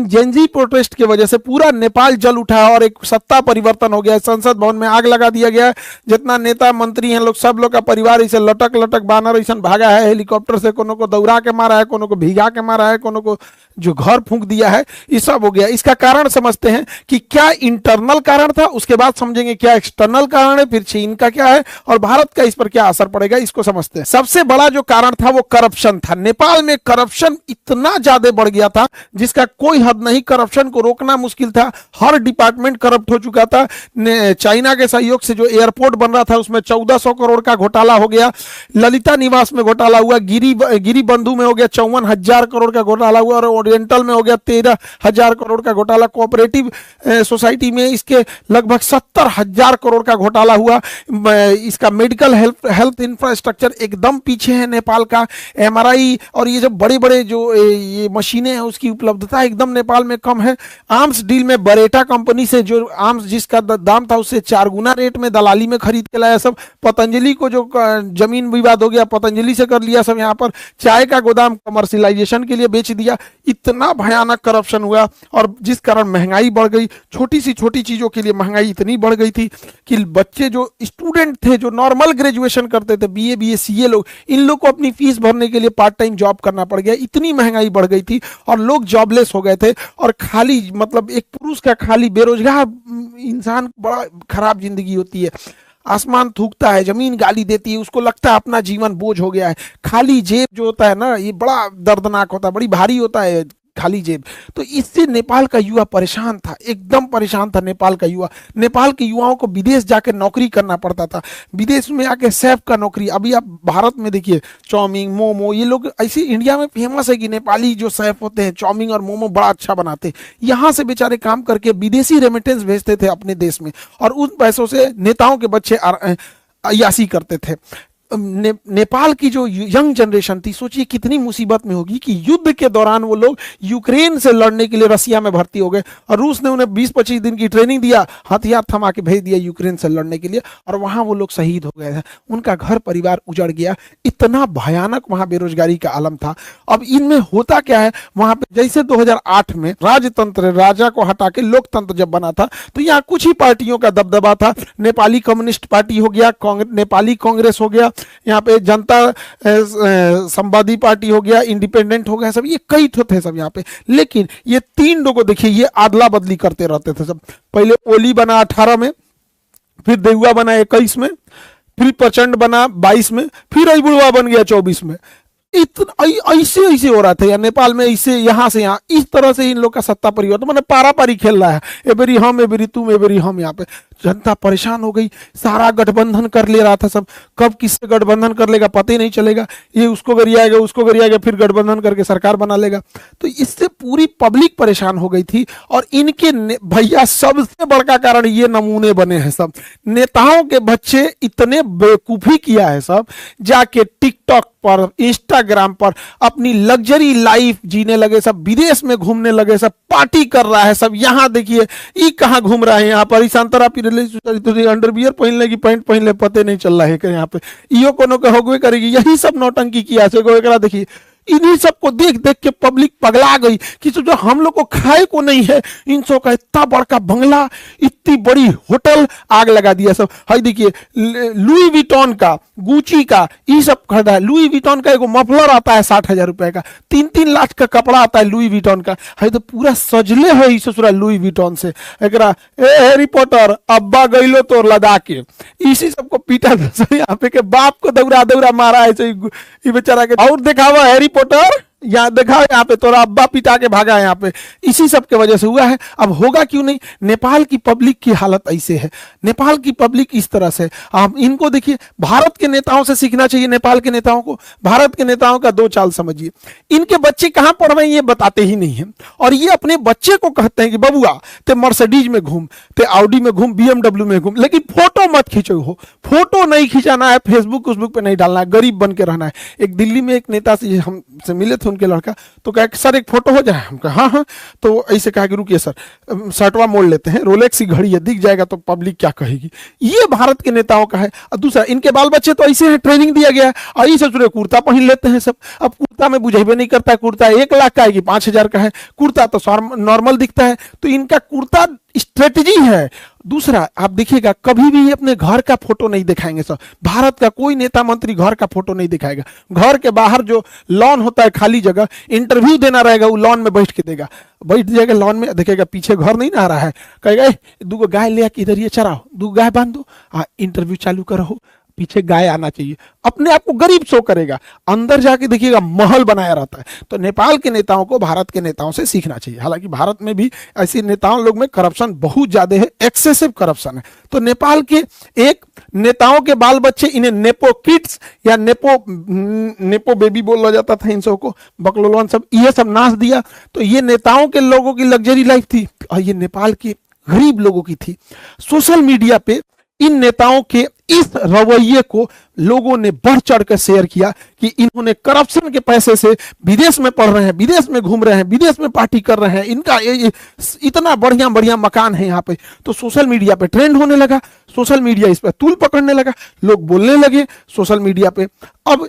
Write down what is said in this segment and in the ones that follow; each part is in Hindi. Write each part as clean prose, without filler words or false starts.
जेनजी प्रोटेस्ट की वजह से पूरा नेपाल जल उठा और एक सत्ता परिवर्तन हो गया, संसद भवन में आग लगा दिया गया। जितना नेता मंत्री हैं लोग, सब लोग का परिवार इसे लटक लटक बानर ऐसा भागा है, हेलीकॉप्टर से कोनो को दौड़ा के मारा है, कोनो को भिगा के मारा है, कोनो को जो घर फूंक दिया है, ये सब हो गया। इसका कारण समझते हैं कि क्या इंटरनल कारण था, उसके बाद समझेंगे क्या एक्सटर्नल कारण है, फिर चीन का क्या है और भारत का इस पर क्या असर पड़ेगा, इसको समझते हैं। सबसे बड़ा जो कारण था वो करप्शन था। नेपाल में करप्शन इतना ज्यादा बढ़ गया था जिसका कोई हद नहीं, करप्शन को रोकना मुश्किल था, हर डिपार्टमेंट करप्ट हो चुका था। चाइना के सहयोग से जो एयरपोर्ट बन रहा था उसमें 1400 करोड़ का घोटाला हो गया, ललिता निवास में घोटाला हुआ, गिरी बंधु में हो गया 54,000 करोड़ का घोटाला हुआ, और ओरिएंटल में हो गया 13,000 करोड़ का घोटाला, कोऑपरेटिव सोसाइटी में इसके लगभग 70,000 करोड़ का घोटाला हुआ। इसका मेडिकल हेल्थ इंफ्रास्ट्रक्चर एकदम पीछे है नेपाल का, एमआरआई और ये जो बड़े बड़े जो ये मशीनें हैं उसकी उपलब्धता एकदम नेपाल में कम है। आर्म्स डील में बरेटा कंपनी से जो आर्म्स जिसका दाम था उससे 4 गुना रेट में दलाली में खरीद के लाया सब। पतंजलि को जो जमीन विवाद हो गया पतंजलि से कर लिया सब, यहाँ पर चाय का गोदाम कमर्शियलाइजेशन के लिए बेच दिया। इतना भयानक करप्शन हुआ और जिस कारण महंगाई बढ़ गई, छोटी सी छोटी चीजों के लिए महंगाई इतनी बढ़ गई थी कि बच्चे जो स्टूडेंट थे जो नॉर्मल ग्रेजुएशन करते थे, बीए बीए सीए लोग, इन लोग को अपनी फीस भरने के लिए पार्ट टाइम जॉब करना पड़ गया। इतनी महंगाई बढ़ गई थी और लोग जॉबलेस हो गए थे और खाली मतलब एक पुरुष का खाली बेरोजगार इंसान बड़ा खराब जिंदगी होती है। आसमान थूकता है, जमीन गाली देती है, उसको लगता है अपना जीवन बोझ हो गया है। खाली जेब जो होता है ना ये बड़ा दर्दनाक होता है, बड़ी भारी होता है खाली जेब। तो इससे नेपाल का युवा परेशान था, एकदम परेशान था नेपाल का युवा। नेपाल के युवाओं को विदेश जाकर नौकरी करना पड़ता था, विदेश में आके शेफ का नौकरी। अभी आप भारत में देखिए चाउमीन मोमो, ये लोग ऐसे इंडिया में फेमस है कि नेपाली जो शेफ होते हैं चाउमीन और मोमो बड़ा अच्छा बनाते हैं। यहाँ से बेचारे काम करके विदेशी रेमिटेंस भेजते थे अपने देश में और उन पैसों से नेताओं के बच्चे अय्यासी करते थे। नेपाल की जो यंग जनरेशन थी सोचिए कितनी मुसीबत में होगी कि युद्ध के दौरान वो लोग यूक्रेन से लड़ने के लिए रसिया में भर्ती हो गए और रूस ने उन्हें 20-25 दिन की ट्रेनिंग दिया, हथियार थमा के भेज दिया यूक्रेन से लड़ने के लिए और वहां वो लोग शहीद हो गए थे, उनका घर परिवार उजड़ गया। इतना भयानक वहां बेरोजगारी का आलम था। अब इनमें होता क्या है, वहां पे जैसे 2008 में राजतंत्र, राजा को हटा के लोकतंत्र जब बना था तो यहाँ कुछ ही पार्टियों का दबदबा था। नेपाली कम्युनिस्ट पार्टी हो गया, नेपाली कांग्रेस हो गया, यहाँ पे जनता संवादी पार्टी हो गया, इंडिपेंडेंट हो गया, सब ये कई थे सब यहाँ पे। लेकिन ये 3 लोगों देखिए ये आदला बदली करते रहते थे सब। पहले ओली बना 18 में, फिर देउआ बना 21 में, फिर प्रचंड बना 22 में, फिर अबुढ़वा बन गया 24 में। इतना ऐसे ऐसे हो रहा था यार नेपाल में, ऐसे यहाँ से यहाँ इस तरह से इन लोग का सत्ता परिवर्तन मैंने पारा पारी खेल रहा है, एबेरी हम एबेरी तुम एबेरी हम। यहाँ पे जनता परेशान हो गई, सारा गठबंधन कर ले रहा था सब, कब किससे गठबंधन कर लेगा पता ही नहीं चलेगा, ये उसको गरियाएगा उसको गरियाएगा फिर गठबंधन करके सरकार बना लेगा। तो इससे पूरी पब्लिक परेशान हो गई थी और इनके भैया सबसे बड़का कारण ये नमूने बने हैं सब। नेताओं के बच्चे इतने बेवकूफी किया है सब, जाके टिकटॉक पर इंस्टाग्राम पर अपनी लग्जरी लाइफ जीने लगे सब, विदेश में घूमने लगे सब, पार्टी कर रहा है सब। यहाँ देखिए ये कहाँ घूम रहा है, यहाँ पर ईशांतरा अंडरवियर पहन लेगी पैंट पहन ले पते नहीं चल रहा है कि यहाँ पे इो कोनो के होगवे करेगी। यही सब नौटंकी किया से देखिए इन्हीं सबको देख देख के पब्लिक पगला गई कि जो हम लोग को खाए को नहीं है, इन सब का इतना बड़का बंगला, इतनी बड़ी होटल, आग लगा दिया सब। हाई देखिए लुई विटॉन का, गुची का, ये सब खरीदा है। लुई विटॉन का एगो मफलर आता है 60,000 रुपए का, 3-3 लाख का कपड़ा आता है लुई विटॉन का। हाई तो पूरा सजले है इस ससुरा लुई विटॉन से। एकरा हैरी पॉटर अब्बा गईलो तो लदा के इसी सबको पीटा यहाँ पे के बाप को दौड़ा दौड़ा मारा है ये बेचारा के। और दिखावा हैरी पॉटर यहाँ देखा, यहाँ पे तोरा अब्बा पिटा के भागा है, यहाँ पे इसी सब के वजह से हुआ है। अब होगा क्यों नहीं, नेपाल की पब्लिक की हालत ऐसे है, नेपाल की पब्लिक इस तरह से। आप इनको देखिए, भारत के नेताओं से सीखना चाहिए नेपाल के नेताओं को। भारत के नेताओं का 2 चाल समझिए, इनके बच्चे कहाँ पढ़ रहे हैं ये बताते ही नहीं है और ये अपने बच्चे को कहते हैं कि बबुआ ते मर्सिडीज में घूम, ते ऑडी में घूम, BMW में घूम, लेकिन फोटो मत खींचो हो, फोटो नहीं खिंचाना है, फेसबुक पे नहीं डालना है, गरीब बन के रहना है। एक दिल्ली में एक नेता से हमसे मिले थे, उनके लड़का, तो कहा कि सर एक फोटो हो जाए। हम कहा हाँ हाँ। तो ऐसे कहा कि रुकिए सर, शर्टवा मोड़ लेते हैं, रोलेक्स की घड़ी है, दिख जाएगा तो पब्लिक क्या कहेगी। ये भारत के नेताओं का है। और दूसरा, इनके बाल बच्चे तो ऐसे हैं, ट्रेनिंग दिया गया है, और ये सब कुर्ता पहन लेते हैं सब। अब कुर्ता में बुझेबे नहीं करता है, कुर्ता 1 लाख का है कि 5,000 का है, कुर्ता तो नॉर्मल दिखता है। तो इनका कुर्ता स्ट्रेटजी है। दूसरा, आप देखिएगा कभी भी अपने घर का फोटो नहीं दिखाएंगे सर। भारत का कोई नेता मंत्री घर का फोटो नहीं दिखाएगा। घर के बाहर जो लॉन होता है, खाली जगह, इंटरव्यू देना रहेगा, वो लॉन में बैठ के देगा, बैठ जाएगा लॉन में, देखेगा पीछे घर नहीं ना आ रहा है, कहेगा 2 गाय ले आके इधर ये चराओ, 2 गाय बांध दो, इंटरव्यू चालू करो, पीछे गाय आना चाहिए। अपने आप को गरीब शो करेगा, अंदर जाके देखिएगा महल बनाया रहता है। तो नेपाल के नेताओं को भारत के नेताओं से सीखना चाहिए। हालांकि भारत में भी ऐसे नेताओं लोग में करप्शन बहुत ज्यादा है, एक्सेसिव करप्शन है। तो नेपाल के एक नेताओं के बाल बच्चे, इन्हें नेपो किड्स या नेपो बेबी बोला जाता था इन सबको, बकलोलवन सब, ये सब नाच दिया। तो ये नेताओं के लोगों की लग्जरी लाइफ थी, और ये नेपाल के गरीब लोगों की थी। सोशल मीडिया पे इन नेताओं के इस रवैये को लोगों ने बढ़ चढ़ कर शेयर किया कि इन्होंने करप्शन के पैसे से विदेश में पढ़ रहे हैं, विदेश में घूम रहे हैं, विदेश में पार्टी कर रहे हैं, इनका इतना बढ़िया बढ़िया मकान है यहाँ पे। तो सोशल मीडिया पे ट्रेंड होने लगा, सोशल मीडिया इस पर तूल पकड़ने लगा, लोग बोलने लगे सोशल मीडिया पे। अब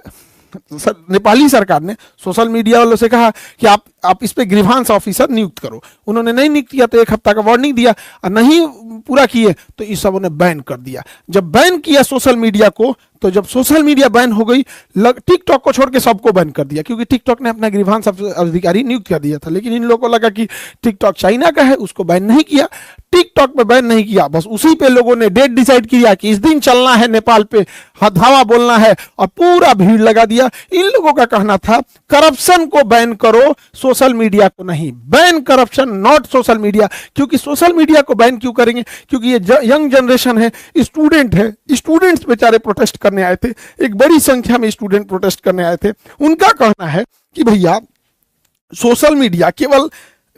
नेपाली सरकार ने सोशल मीडिया वालों से कहा कि आप इस पे ग्रीवांस ऑफिसर नियुक्त करो। उन्होंने नहीं नियुक्त किया तो 1 हफ्ता का वार्निंग दिया, और नहीं पूरा किए तो इस सब ने बैन कर दिया। जब बैन किया सोशल मीडिया को, तो जब सोशल मीडिया बैन हो गई, टिकटॉक को छोड़ के सबको बैन कर दिया, क्योंकि टिकटॉक ने अपना ग्रीवांस अधिकारी नियुक्त कर दिया था। लेकिन इन लोगों को लगा कि टिकटॉक चाइना का है, उसको बैन नहीं किया, टिकटॉक पे बैन नहीं किया, बस उसी पे लोगों ने डेट डिसाइड किया कि इस दिन चलना है नेपाल पे, धावा बोलना है, और पूरा भीड़ लगा दिया। इन लोगों का कहना था करप्शन को बैन करो, सोशल मीडिया को नहीं। Ban corruption, not social media. क्योंकि सोशल मीडिया को बैन क्यों करेंगे? क्योंकि ये यंग जनरेशन है, स्टूडेंट है, स्टूडेंट्स बेचारे प्रोटेस्ट करने आए थे, एक बड़ी संख्या में स्टूडेंट प्रोटेस्ट करने आए थे। उनका कहना है कि भैया सोशल मीडिया केवल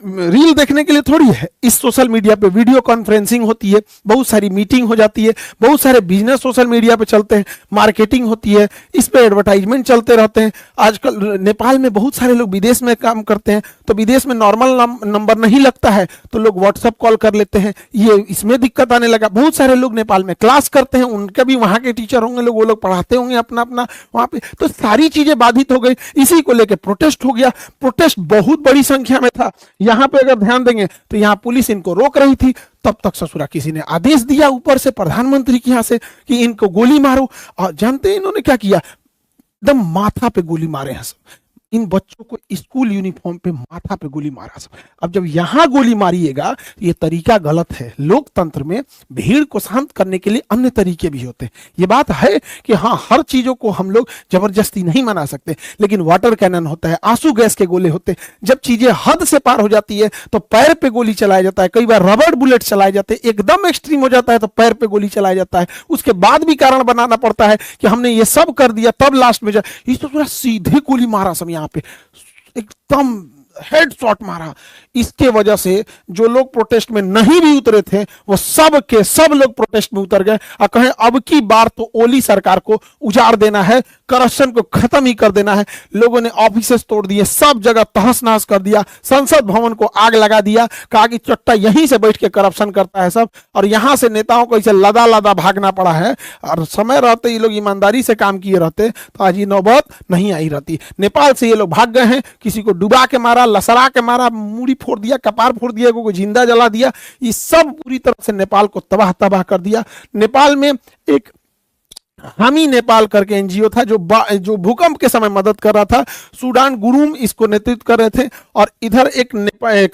रील देखने के लिए थोड़ी है। इस सोशल मीडिया पे वीडियो कॉन्फ्रेंसिंग होती है, बहुत सारी मीटिंग हो जाती है, बहुत सारे बिजनेस सोशल मीडिया पे चलते हैं, मार्केटिंग होती है, इस पे एडवर्टाइजमेंट चलते रहते हैं। आजकल नेपाल में बहुत सारे लोग विदेश में काम करते हैं, तो विदेश में नॉर्मल नंबर नहीं लगता है, तो लोग व्हाट्सएप कॉल कर लेते हैं, ये इसमें दिक्कत आने लगा। बहुत सारे लोग नेपाल में क्लास करते हैं, उनके भी वहां के टीचर होंगे लोग, वो लोग पढ़ाते होंगे अपना अपना वहां पे, तो सारी चीजें बाधित हो गई। इसी को लेकर प्रोटेस्ट हो गया। प्रोटेस्ट बहुत बड़ी संख्या में था। यहाँ पे अगर ध्यान देंगे तो यहाँ पुलिस इनको रोक रही थी, तब तक ससुरा किसी ने आदेश दिया ऊपर से, प्रधानमंत्री के यहाँ से, कि इनको गोली मारो। और जानते हैं इन्होंने क्या किया? एकदम माथा पे गोली मारे हैं सब। इन बच्चों को स्कूल यूनिफॉर्म पे माथा पे गोली मारा सब। अब जब यहां गोली मारिएगा, ये तरीका गलत है। लोकतंत्र में भीड़ को शांत करने के लिए अन्य तरीके भी होते हैं। ये बात है कि हाँ, हर चीजों को हम लोग जबरदस्ती नहीं मना सकते, लेकिन वाटर कैनन होता है, आंसू गैस के गोले होते हैं। जब चीजें हद से पार हो जाती है तो पैर पे गोली चलाया जाता है, कई बार रबड़ बुलेट चलाए जाते हैं, एकदम एक्सट्रीम हो जाता है तो पैर पे गोली चलाया जाता है। उसके बाद भी कारण बनाना पड़ता है कि हमने ये सब कर दिया, तब लास्ट में इस तो पूरा सीधे गोली मारा सब, यहाँ पे एकदम हेड शॉट मारा। इसके वजह से जो लोग प्रोटेस्ट में नहीं भी उतरे थे, वो सब के सब लोग प्रोटेस्ट में उतर गए और कहें अब की बार तो ओली सरकार को उजाड़ देना है, करप्शन को खत्म ही कर देना है। लोगों ने ऑफिसेस तोड़ दिए, सब जगह तहस नहस कर दिया, संसद भवन को आग लगा दिया, कहा कि चट्टा यहीं से बैठ के करप्शन करता है सब, और यहां से नेताओं को इसे लदा लदा भागना पड़ा है। और समय रहते ये लोग ईमानदारी से काम किए रहते तो आज ये नौबत नहीं आई रहती। नेपाल से ये लोग भाग गए हैं, किसी को डुबा के मारा, लसरा के मारा, मूड़ी फोड़ दिया, कपार फोड़ दिया, को जिंदा जला दिया। ये सब पूरी तरह से नेपाल को तबाह तबाह कर दिया। नेपाल में एक हामी नेपाल करके एनजीओ था जो भूकंप के समय मदद कर रहा था। सूडान गुरुम इसको नेतृत्व कर रहे थे, और इधर एक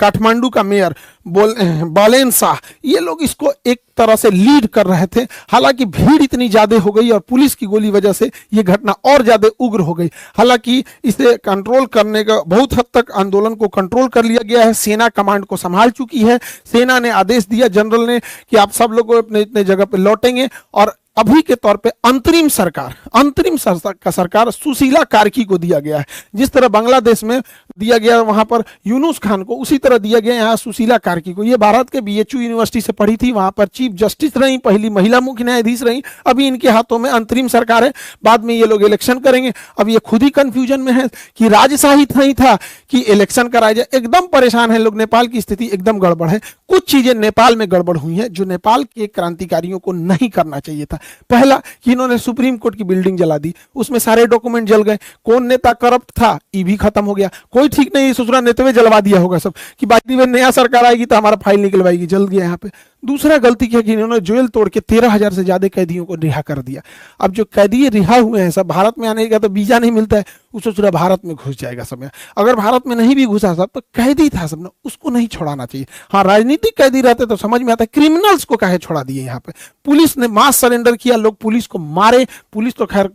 काठमांडू का मेयर बालेन शाह, ये लोग इसको एक तरह से लीड कर रहे थे। हालांकि भीड़ इतनी ज्यादा हो गई और पुलिस की गोली वजह से ये घटना और ज्यादा उग्र हो गई। हालांकि इसे कंट्रोल करने का बहुत हद तक आंदोलन को कंट्रोल कर लिया गया है। सेना कमांड को संभाल चुकी है। सेना ने आदेश दिया जनरल ने कि आप सब लोग अपने इतने जगह पे लौटेंगे, और अभी के तौर पे अंतरिम सरकार सुशीला कार्की को दिया गया है। जिस तरह बांग्लादेश में दिया गया वहां पर यूनुस खान को, उसी तरह दिया गया यहाँ सुशीला कार्की को। ये भारत के बीएचयू यूनिवर्सिटी से पढ़ी थी, वहां पर चीफ जस्टिस रही, पहली महिला मुख्य न्यायाधीश रही। अभी इनके हाथों में अंतरिम सरकार है, बाद में ये लोग इलेक्शन करेंगे। अब ये खुद ही कंफ्यूजन में है कि राजशाही नहीं था कि इलेक्शन कराया जाए। एकदम परेशान है लोग, नेपाल की स्थिति एकदम गड़बड़ है। कुछ चीजें नेपाल में गड़बड़ हुई हैं जो नेपाल के क्रांतिकारियों को नहीं करना चाहिए था। पहला कि इन्होंने सुप्रीम कोर्ट की बिल्डिंग जला दी, उसमें सारे डॉक्यूमेंट जल गए। कौन नेता करप्ट था ये भी खत्म हो गया। कोई ठीक नहीं, ससुरा नेतवे जलवा दिया होगा सब कि बाकी में नया सरकार आएगी तो हमारा फाइल निकलवाएगी, जल गया यहाँ पे। दूसरा गलती क्या कि इन्होंने जेल तोड़ के 13,000 से ज्यादा कैदियों को रिहा कर दिया। अब जो कैदी रिहा हुए हैं सब, भारत में आने का तो वीजा नहीं मिलता है, उसको पूरा भारत में घुस जाएगा सब। अगर भारत में नहीं भी घुसा सब तो कैदी था सब ने, उसको नहीं छोड़ाना चाहिए। हाँ, राजनीतिक कैदी रहते तो समझ में आता है, क्रिमिनल्स को काहे छोड़ा दिए। यहाँ पे पुलिस ने मास सरेंडर किया, लोग पुलिस को मारे। पुलिस तो खैर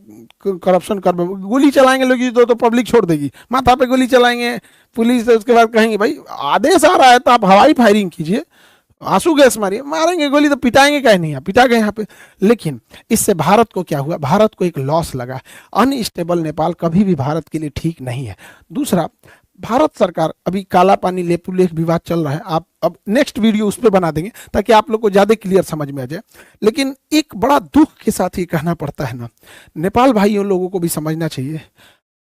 करप्शन कर, गोली चलाएंगे लोग तो पब्लिक छोड़ देगी, माथा पे गोली चलाएंगे पुलिस, उसके बाद कहेंगे भाई आदेश आ रहा है तो आप हवाई फायरिंग कीजिए, आंसू गैस मारिए, मारेंगे गोली तो पिटाएंगे कहीं नहीं, पिटा गए यहाँ पे। लेकिन इससे भारत को क्या हुआ, भारत को एक लॉस लगा। अनस्टेबल नेपाल कभी भी भारत के लिए ठीक नहीं है। दूसरा, भारत सरकार अभी काला पानी लेपुलेख विवाद चल रहा है, आप अब नेक्स्ट वीडियो उस पर बना देंगे ताकि आप लोग को ज्यादा क्लियर समझ में आ जाए। लेकिन एक बड़ा दुख के साथ ये कहना पड़ता है ना, नेपाल भाइयों लोगों को भी समझना चाहिए,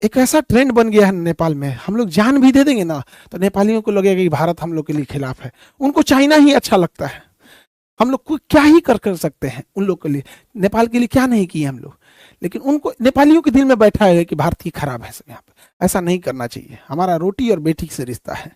एक ऐसा ट्रेंड बन गया है नेपाल में, हम लोग जान भी दे देंगे ना तो नेपालियों को लगेगा कि भारत हम लोग के लिए खिलाफ है। उनको चाइना ही अच्छा लगता है। हम लोग को क्या ही कर सकते हैं उन लोग के लिए, नेपाल के लिए क्या नहीं किए हम लोग। लेकिन उनको नेपालियों के दिल में बैठा है कि भारत ही खराब है। यहाँ पे ऐसा नहीं करना चाहिए। हमारा रोटी और बेटी से रिश्ता है।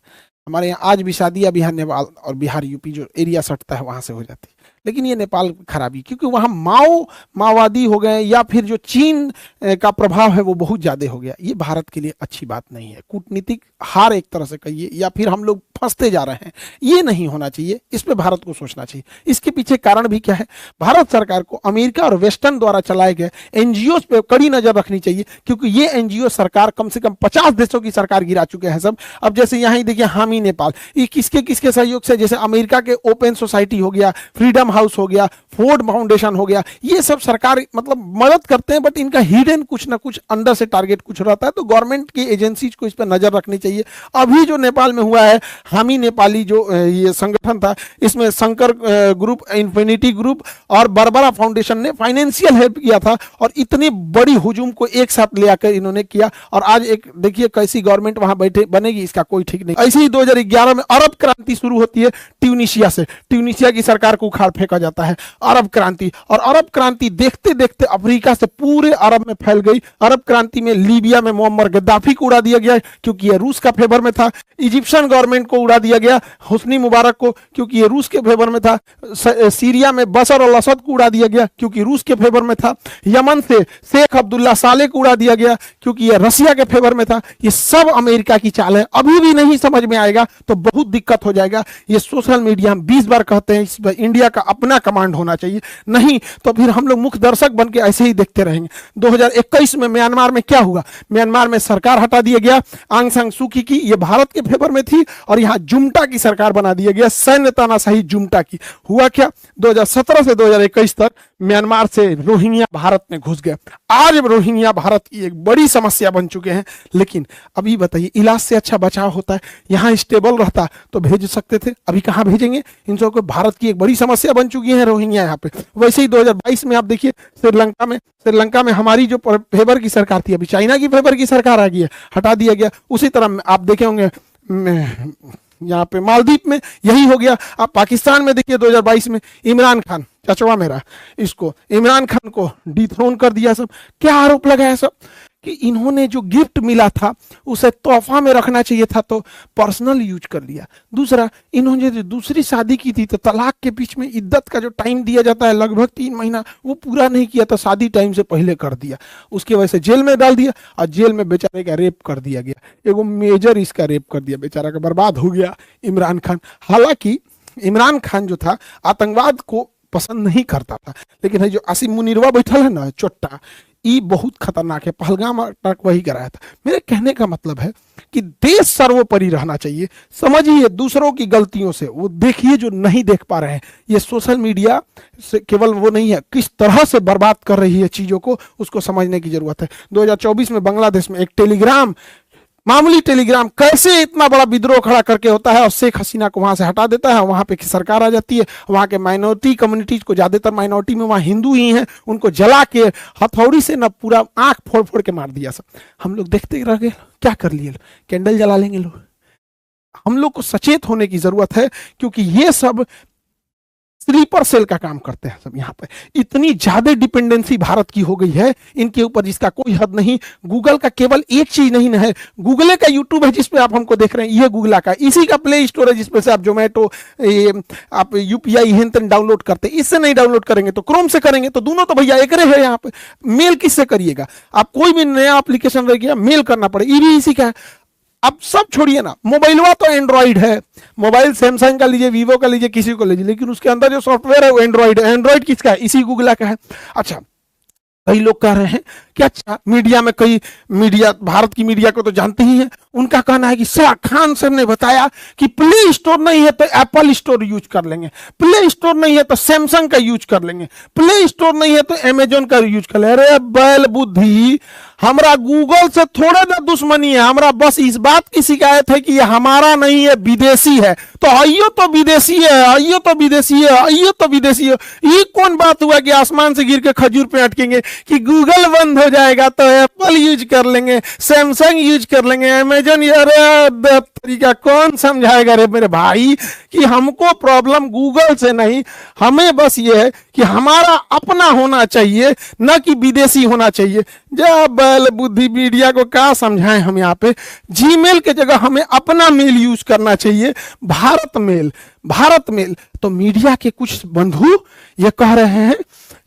हमारे यहाँ आज भी शादियां बिहार नेपाल और बिहार यूपी जो एरिया सटता है वहां से हो जाती है। लेकिन ये नेपाल खराबी, क्योंकि वहाँ माओवादी हो गए या फिर जो चीन का प्रभाव है वो बहुत ज़्यादा हो गया। ये भारत के लिए अच्छी बात नहीं है। कूटनीतिक हार एक तरह से कहिए, या फिर हम लोग फंसते जा रहे हैं, ये नहीं होना चाहिए। इस पे भारत को सोचना चाहिए। इसके पीछे कारण भी क्या है, भारत सरकार को अमेरिका और वेस्टर्न द्वारा चलाए गए एनजीओ पे कड़ी नजर रखनी चाहिए, क्योंकि ये एनजीओ सरकार कम से कम 50 देशों की सरकार गिरा चुके हैं सब। अब जैसे यहाँ ही देखिए हामी नेपाल, ये किसके किसके सहयोग से, जैसे अमेरिका के ओपन सोसाइटी हो गया, फ्रीडम हाउस हो गया, फोर्ड फाउंडेशन हो गया, ये सब सरकार मतलब मदद करते हैं, बट इनका हिडन कुछ ना कुछ अंदर से टारगेट कुछ रहता है। तो गवर्नमेंट की एजेंसीज को इस पर नजर रखनी चाहिए। अभी जो नेपाल में हुआ है, हामी नेपाली जो ये संगठन था, इसमें शंकर ग्रुप, इन्फिनिटी ग्रुप और बरबरा फाउंडेशन ने फाइनेंशियल हेल्प किया था, और इतनी बड़ी हुजूम को एक साथ ले आकर इन्होंने किया। और आज एक देखिए कैसी गवर्नमेंट वहां बैठे बनेगी, इसका कोई ठीक नहीं। ऐसे ही 2011 में अरब क्रांति शुरू होती है ट्यूनिशिया से। ट्यूनिशिया की सरकार को उखाड़ फेंका जाता है, अरब क्रांति। और अरब क्रांति देखते देखते अफ्रीका से पूरे अरब में फैल गई। अरब क्रांति में लीबिया में मोहम्मद गद्दाफी को उड़ा दिया गया क्योंकि यह रूस का फेवर में था। इजिप्शियन गवर्नमेंट को उड़ा दिया गया, हुस्नी मुबारक को, क्योंकि ये रूस के फेवर में था। सीरिया में बशर अल असद को उड़ा दिया गया क्योंकि रूस के फेवर में था। यमन से शेख अब्दुल्ला साले को उड़ा दिया गया क्योंकि यह रसिया के फेवर में था। ये सब अमेरिका की चाल है। अभी भी नहीं समझ में आएगा तो बहुत दिक्कत हो जाएगा। ये सोशल मीडिया हम 20 बार कहते हैं, इस पर इंडिया का अपना कमांड होना चाहिए, नहीं तो फिर हम लोग मुख्य दर्शक बन के ऐसे ही देखते रहेंगे। 2021 में म्यांमार में क्या हुआ, म्यांमार में सरकार हटा दिया गया आंग सान सू की, ये भारत के फेवर में थी, और यहाँ जुम्टा की सरकार बना दिया गया, सैन्य तानाशाही जुम्टा की। हुआ क्या, 2017 से 2021 तक म्यांमार से रोहिंग्या भारत में घुस गए। आज रोहिंग्या भारत की एक बड़ी समस्या बन चुके हैं। लेकिन अभी बताइए, इलाज से अच्छा बचाव होता है। यहाँ स्टेबल रहता तो भेज सकते थे, अभी कहाँ भेजेंगे इन सबको। भारत की एक बड़ी समस्या बन चुकी है रोहिंग्या यहाँ पे। वैसे ही 2022 में आप देखिए श्रीलंका में हमारी जो फेवर की सरकार थी, अभी चाइना की फेवर की सरकार आ गई है, हटा दिया गया। उसी तरह आप देखे होंगे यहाँ पे मालदीव में यही हो गया। आप पाकिस्तान में देखिए 2022 में इमरान खान, चचवा मेरा, इसको इमरान खान को डिथ्रोन कर दिया सब। क्या आरोप लगाया सब कि इन्होंने जो गिफ्ट मिला था उसे तोहफा में रखना चाहिए था तो पर्सनल यूज कर लिया। दूसरा, इन्होंने जो दूसरी शादी की थी तो तलाक के बीच में इद्दत का जो टाइम दिया जाता है लगभग 3 महीना, वो पूरा नहीं किया तो शादी टाइम से पहले कर दिया। उसकी वजह से जेल में डाल दिया, और जेल में बेचारे का रेप कर दिया गया। एगो मेजर इसका रेप कर दिया, बेचारा का बर्बाद हो गया इमरान खान। हालांकि इमरान खान जो था आतंकवाद को पसंद नहीं करता था, लेकिन जो आसिम मुनीरवा बैठल है ना चोट्टा, ये बहुत खतरनाक है। पहलगाम अटैक वही कराया था। मेरे कहने का मतलब है कि देश सर्वोपरि रहना चाहिए। समझिए दूसरों की गलतियों से, वो देखिए जो नहीं देख पा रहे हैं। ये सोशल मीडिया से केवल वो नहीं है, किस तरह से बर्बाद कर रही है चीजों को, उसको समझने की जरूरत है। 2024 में बांग्लादेश में एक टेलीग्राम, मामूली टेलीग्राम कैसे इतना बड़ा विद्रोह खड़ा करके होता है और शेख हसीना को वहां से हटा देता है। वहां पे सरकार आ जाती है, वहां के माइनॉरिटी कम्युनिटीज को, ज्यादातर माइनॉरिटी में वहां हिंदू ही हैं, उनको जला के हथौड़ी से ना पूरा आंख फोड़ फोड़ के मार दिया सब। हम लोग देखते रह गए, क्या कर लिए, कैंडल जला लेंगे लोग। हम लोग को सचेत होने की जरूरत है, क्योंकि ये सब स्लीपर सेल का काम करते हैं सब। यहाँ पे इतनी ज्यादा डिपेंडेंसी भारत की हो गई है इनके ऊपर, जिसका कोई हद नहीं। गूगल का केवल एक चीज नहीं है, गूगल का यूट्यूब है जिसपे आप हमको देख रहे हैं, ये गूगल का, इसी का प्ले स्टोर है जिसपे से आप जोमेटो, आप यूपीआई हेन डाउनलोड करते। इससे नहीं डाउनलोड करेंगे तो क्रोम से करेंगे, तो दोनों तो भैया एक है। यहाँ पे मेल किससे करिएगा आप, कोई भी नया एप्लीकेशन रह गया मेल करना पड़े, ये भी इसी का है। अब सब छोड़िए ना, मोबाइलवा तो एंड्रॉइड है, मोबाइल सैमसंग का लीजिए, वीवो का लीजिए, किसी को लीजिए, लेकिन उसके अंदर जो सॉफ्टवेयर है वो एंड्रॉइड है। एंड्रॉइड किसका है, इसी गूगल का है। अच्छा, कई लोग कह रहे हैं कि अच्छा मीडिया में, कई मीडिया, भारत की मीडिया को तो जानते ही हैं, उनका कहना है कि शाह खान सर ने बताया कि प्ले स्टोर नहीं है तो एप्पल स्टोर यूज कर लेंगे, प्ले स्टोर नहीं है तो सैमसंग का यूज कर लेंगे, प्ले स्टोर नहीं है तो अमेजोन का यूज कर लेंगे। अरे बैल बुद्धि, हमरा गूगल से थोड़ा ना दुश्मनी है, हमरा बस इस बात की शिकायत है कि ये हमारा नहीं है, विदेशी है। तो आइयो तो विदेशी है, आइयो तो विदेशी है, आइयो तो विदेशी है। ये कौन बात हुआ कि आसमान से गिर के खजूर पे अटकेंगे कि गूगल बंद हो जाएगा तो एप्पल यूज कर लेंगे, सैमसंग यूज कर लेंगे, अमेजन। अरे तरीका कौन समझाएगा रे मेरे भाई कि हमको प्रॉब्लम गूगल से नहीं, हमें बस ये है कि हमारा अपना होना चाहिए, न कि विदेशी होना चाहिए। जब बैल बुद्धि, मीडिया को क्या समझाएं हम। यहाँ पे जीमेल के जगह हमें अपना मेल यूज करना चाहिए, भारत मेल, भारत मेल। तो मीडिया के कुछ बंधु ये कह रहे हैं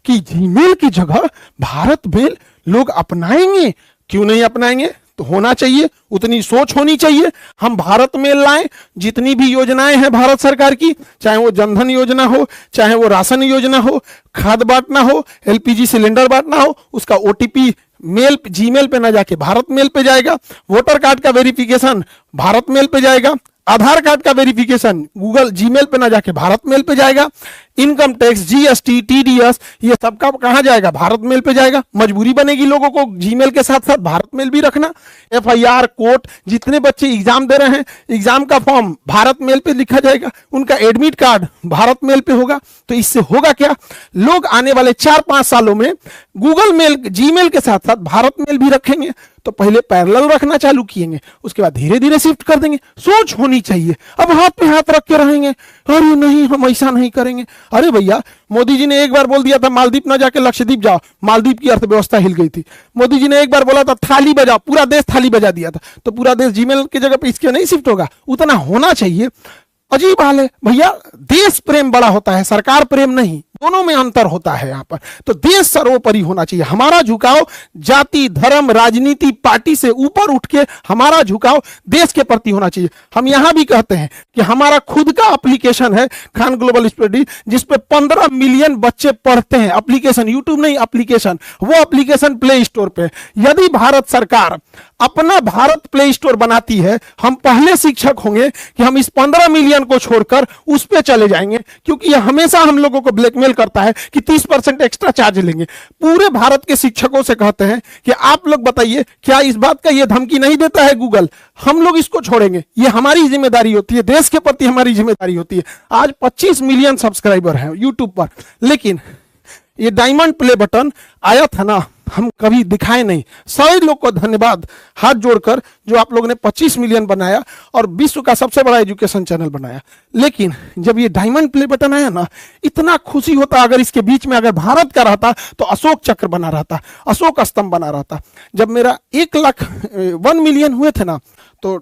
कि जीमेल की जगह भारत मेल लोग अपनाएंगे। क्यों नहीं अपनाएंगे, तो होना चाहिए, उतनी सोच होनी चाहिए। हम भारत मेल लाएं, जितनी भी योजनाएं हैं भारत सरकार की, चाहे वो जनधन योजना हो, चाहे वो राशन योजना हो, खाद बांटना हो, एलपीजी सिलेंडर बांटना हो, उसका ओटीपी मेल, जीमेल पे ना जाके भारत मेल पे जाएगा। वोटर कार्ड का वेरिफिकेशन भारत मेल पे जाएगा। आधार कार्ड का वेरिफिकेशन गूगल जीमेल पे ना जाके भारत मेल पे जाएगा। इनकम टैक्स, जीएसटी, टीडीएस, ये सबका कहां जाएगा, भारत मेल पे जाएगा। मजबूरी बनेगी लोगों को जीमेल के साथ साथ भारत मेल भी रखना। एफआईआर, कोर्ट, जितने बच्चे एग्जाम दे रहे हैं, एग्जाम का फॉर्म भारत मेल पे लिखा जाएगा, उनका एडमिट कार्ड भारत मेल पे होगा। तो इससे होगा क्या, लोग आने वाले 4-5 सालों में गूगल मेल, जीमेल के साथ साथ भारत मेल भी रखेंगे। तो पहले पैरेलल रखना चालू किएंगे, उसके बाद धीरे धीरे शिफ्ट कर देंगे। सोच होनी चाहिए। अब हाथ पे हाथ रख के रहेंगे, अरे नहीं हम ऐसा नहीं करेंगे। अरे भैया, मोदी जी ने एक बार बोल दिया था मालदीप ना जाके लक्षद्वीप जाओ, मालदीप की अर्थव्यवस्था हिल गई थी। मोदी जी ने एक बार बोला था थाली बजाओ, पूरा देश थाली बजा दिया था। तो पूरा देश जीमेल की जगह पे इसके नहीं शिफ्ट होगा, उतना होना चाहिए। अजीब हाल है भैया, देश प्रेम बड़ा होता है, सरकार प्रेम नहीं, दोनों में अंतर होता है यहाँ पर। तो देश सर्वोपरि होना चाहिए। हमारा झुकाव जाति, धर्म, राजनीति, पार्टी से ऊपर उठ के हमारा झुकाव देश के प्रति होना चाहिए। हम यहाँ भी कहते हैं कि हमारा खुद का एप्लीकेशन है खान ग्लोबल स्टडी, जिसपे 15 मिलियन बच्चे पढ़ते हैं। एप्लीकेशन, यूट्यूब नहीं, एप्लीकेशन, वो एप्लीकेशन प्ले स्टोर पे। यदि भारत सरकार अपना भारत प्ले स्टोर बनाती है, हम पहले शिक्षक होंगे कि हम इस 15 मिलियन को छोड़कर उस पर चले जाएंगे, क्योंकि यह हमेशा हम लोगों को ब्लैकमेल करता है कि 30% एक्स्ट्रा चार्ज लेंगे। पूरे भारत के शिक्षकों से कहते हैं कि आप लोग बताइए, क्या इस बात का ये धमकी नहीं देता है गूगल, हम लोग इसको छोड़ेंगे। ये हमारी जिम्मेदारी होती है, देश के प्रति हमारी जिम्मेदारी होती है। आज 25 मिलियन सब्सक्राइबर हैं यूट्यूब पर, लेकिन ये डायमंड प्ले बटन आया था ना, हम कभी दिखाए नहीं। सभी लोग को धन्यवाद हाथ जोड़कर, जो आप लोगों ने 25 मिलियन बनाया और विश्व का सबसे बड़ा एजुकेशन चैनल बनाया। लेकिन जब ये डायमंड प्ले बटन आया ना, इतना खुशी होता। अगर इसके बीच में अगर भारत का रहता तो अशोक चक्र बना रहता, अशोक स्तंभ बना रहता। जब मेरा 1 मिलियन हुए थे ना, तो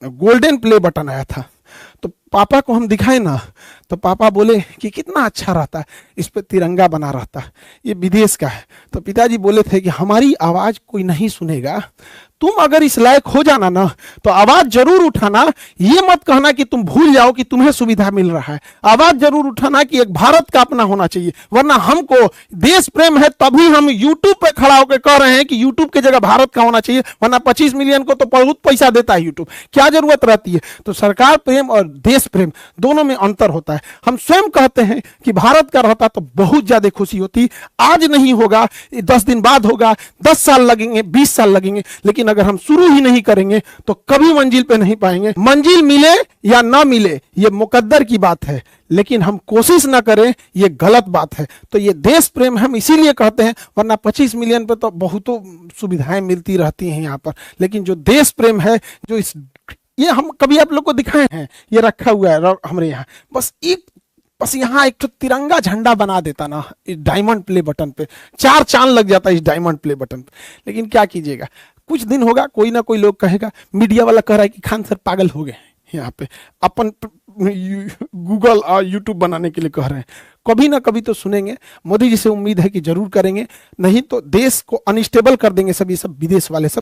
गोल्डन प्ले बटन आया था। तो पापा को हम दिखाए ना, तो पापा बोले कि कितना अच्छा रहता है। इस पे तिरंगा बना रहता है, ये विदेश का है। तो पिताजी बोले थे कि हमारी आवाज कोई नहीं सुनेगा, तुम अगर इस लायक हो जाना ना तो आवाज जरूर उठाना, ये मत कहना कि तुम भूल जाओ कि तुम्हें सुविधा मिल रहा है। आवाज जरूर उठाना कि एक भारत का अपना होना चाहिए, वरना हमको देश प्रेम है तभी हम यूट्यूब पे खड़ा होकर कह रहे हैं कि यूट्यूब की जगह भारत का होना चाहिए, वरना 25 मिलियन को तो बहुत पैसा देता है यूट्यूब, क्या जरूरत रहती है। तो सरकार प्रेम और देश प्रेम दोनों में अंतर होता है। हम स्वयं कहते हैं कि भारत का रहता तो बहुत ज्यादा खुशी होती, आज नहीं होगा, 10 दिन बाद होगा, 10 साल लगेंगे, 20 साल लगेंगे, लेकिन अगर हम शुरू ही नहीं करेंगे तो कभी मंजिल पे नहीं पाएंगे। मंजिल मिले या ना मिले ये मुकद्दर की बात है, लेकिन हम कोशिश ना करें ये गलत बात है। तो ये देश प्रेम हम इसीलिए कहते हैं, वरना 25 मिलियन पे तो बहुतों सुविधाएं मिलती रहती हैं यहाँ पर, लेकिन जो देश प्रेम है, जो इस ये हम कभी आप लोग को दिखाए हैं, ये रखा हुआ है हमारे यहाँ, बस यहाँ एक तो तिरंगा झंडा बना देता ना इस डायमंड प्ले बटन पे, 4 चांद लग जाता है इस डायमंड प्ले बटन पे। लेकिन क्या कीजिएगा, कुछ दिन होगा कोई ना कोई लोग कहेगा, मीडिया वाला कह रहा है कि खान सर पागल हो गए यहाँ पे, अपन गूगल और यूट्यूब बनाने के लिए कह रहे हैं। कभी ना कभी तो सुनेंगे, मोदी जी से उम्मीद है कि जरूर करेंगे, नहीं तो देश को अनस्टेबल कर देंगे सब ये सब विदेश वाले सब।